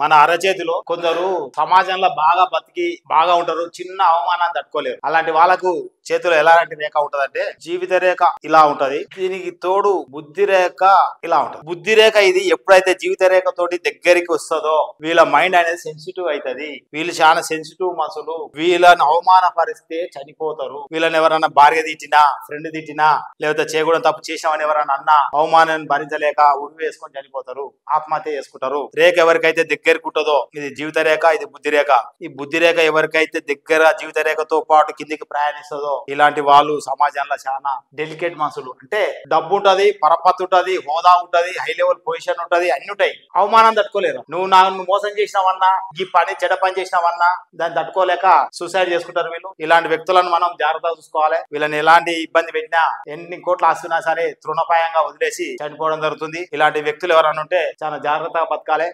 మన అరచేతిలో కొందరు సమాజంలో బాగా బతికి బాగా ఉంటారు, చిన్న అవమానాన్ని తట్టుకోలేరు. అలాంటి వాళ్ళకు చేతిలో ఎలాంటి రేఖ ఉంటదంటే జీవిత రేఖ ఇలా ఉంటది, దీనికి తోడు బుద్ధి రేఖ ఇలా ఉంటది. బుద్ధి రేఖ ఇది ఎప్పుడైతే జీవిత రేఖ తోటి దగ్గరికి వస్తుందో వీళ్ళ మైండ్ అనేది సెన్సిటివ్ అవుతుంది. వీళ్ళు చాలా సెన్సిటివ్ మనుషులు, వీళ్ళని అవమానపరిస్తే చనిపోతారు. వీళ్ళని ఎవరైనా భార్య తిట్టినా, ఫ్రెండ్ తిట్టినా, లేకపోతే చేయకూడదు తప్పు చేసామని ఎవరైనా అన్నా అవమానాన్ని భరించలేక ఉరి వేసుకొని చనిపోతారు, ఆత్మహత్య చేసుకుంటారు. రేఖ ఎవరికైతే దగ్గరికి ఉంటుందో ఇది జీవిత రేఖ, ఇది బుద్ధి రేఖ. ఈ బుద్ధి రేఖ ఎవరికైతే దగ్గర జీవిత రేఖతో పాటు కిందికి ప్రయాణిస్తుందో ఇలాంటి వాళ్ళు సమాజంలో చాలా డెలికేట్ మనుషులు. అంటే డబ్బు ఉంటది, పరపతి ఉంటది, హోదా ఉంటది, హై లెవెల్ పొజిషన్ ఉంటది, అన్ని ఉంటాయి. అవమానం తట్టుకోలేరు. నువ్వు నన్ను మోసం చేసినావన్నా, ఈ పని చెడ్డ పని చేసినావన్నా దాన్ని తట్టుకోలేక సూసైడ్ చేసుకుంటారు వీళ్ళు. ఇలాంటి వ్యక్తులను మనం జాగ్రత్తగా చూసుకోవాలి. వీళ్ళని ఎలాంటి ఇబ్బంది పెట్టినా, ఎన్ని కోట్లు ఆస్తున్నా సరే తృణపాయంగా వదిలేసి చనిపోవడం జరుగుతుంది. ఇలాంటి వ్యక్తులు ఎవరైనా ఉంటే చాలా జాగ్రత్తగా బతకాలి.